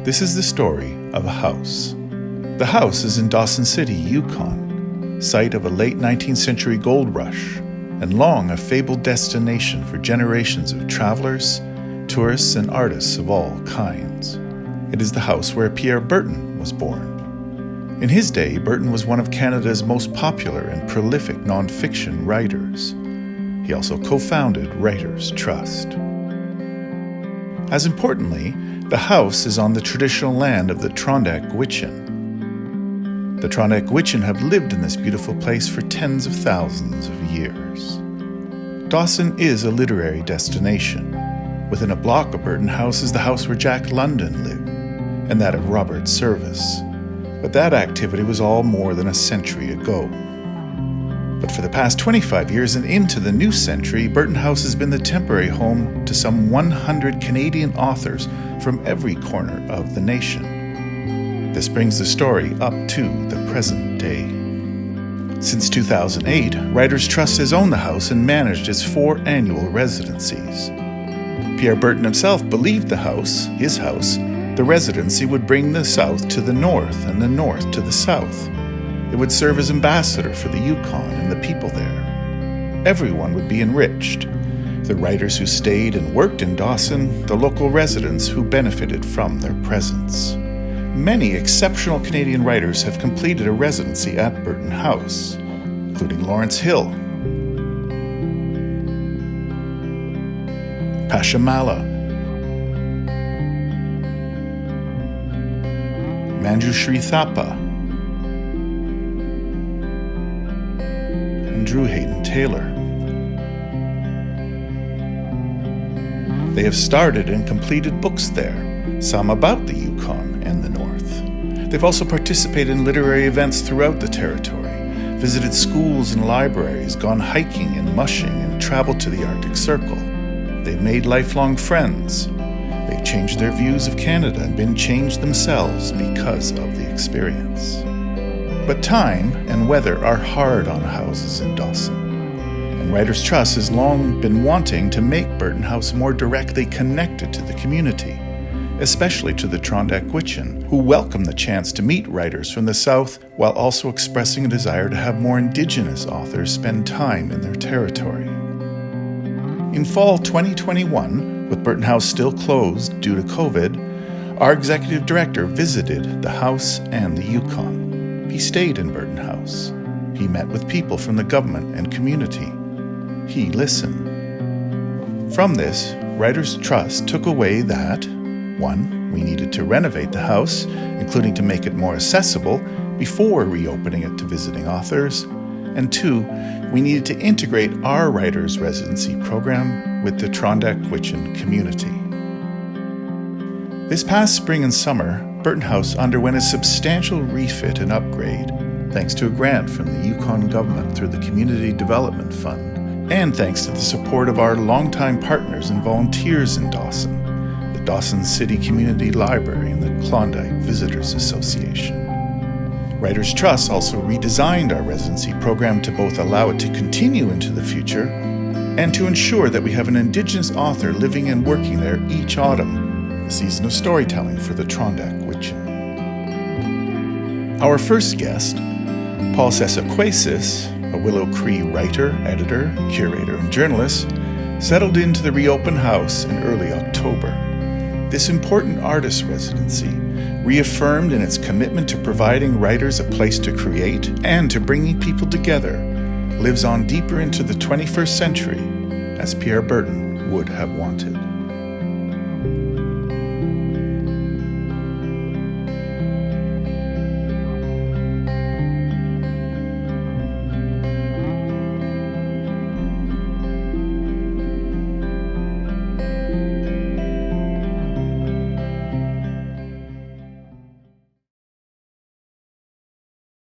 This is the story of a house. The house is in Dawson City, Yukon, site of a late 19th century gold rush, and long a fabled destination for generations of travelers, tourists, and artists of all kinds. It is the house where Pierre Berton was born. In his day, Berton was one of Canada's most popular and prolific non-fiction writers. He also co-founded Writers' Trust. As importantly, the house is on the traditional land of the Gwich'in. The Gwich'in have lived in this beautiful place for tens of thousands of years. Dawson is a literary destination. Within a block of Berton House is the house where Jack London lived, and that of Robert Service. But that activity was all more than a century ago. But for the past 25 years and into the new century, Berton House has been the temporary home to some 100 Canadian authors from every corner of the nation. This brings the story up to the present day. Since 2008, Writers' Trust has owned the house and managed its 4 annual residencies. Pierre Berton himself believed the house, his house, the Residency, would bring the South to the North and the North to the South. It would serve as ambassador for the Yukon and the people there. Everyone would be enriched. The writers who stayed and worked in Dawson, the local residents who benefited from their presence. Many exceptional Canadian writers have completed a residency at Berton House, including Lawrence Hill, Pashamala, Manjushri Thapa, and Drew Hayden Taylor. They have started and completed books there, some about the Yukon and the North. They've also participated in literary events throughout the territory, visited schools and libraries, gone hiking and mushing, and traveled to the Arctic Circle. They've made lifelong friends. They've changed their views of Canada and been changed themselves because of the experience. But time and weather are hard on houses in Dawson, and Writers' Trust has long been wanting to make Berton House more directly connected to the community, especially to the Gwich'in, who welcome the chance to meet writers from the South while also expressing a desire to have more Indigenous authors spend time in their territory. In fall 2021, with Berton House still closed due to COVID, our executive director visited the house and the Yukon. He stayed in Berton House. He met with people from the government and community. He listened. From this, Writers' Trust took away that 1. We needed to renovate the house, including to make it more accessible before reopening it to visiting authors, and 2. We needed to integrate our writers' residency program with the Gwich'in community. This past spring and summer, Berton House underwent a substantial refit and upgrade, thanks to a grant from the Yukon government through the Community Development Fund, and thanks to the support of our longtime partners and volunteers in Dawson, the Dawson City Community Library and the Klondike Visitors Association. Writers' Trust also redesigned our residency program to both allow it to continue into the future and to ensure that we have an Indigenous author living and working there each autumn, a season of storytelling for the Gwich'in. Our first guest, Paul Sesakwesis, a Willow Cree writer, editor, curator, and journalist, settled into the reopened house in early October. This important artist residency, reaffirmed in its commitment to providing writers a place to create and to bringing people together, lives on deeper into the 21st century, as Pierre Berton would have wanted.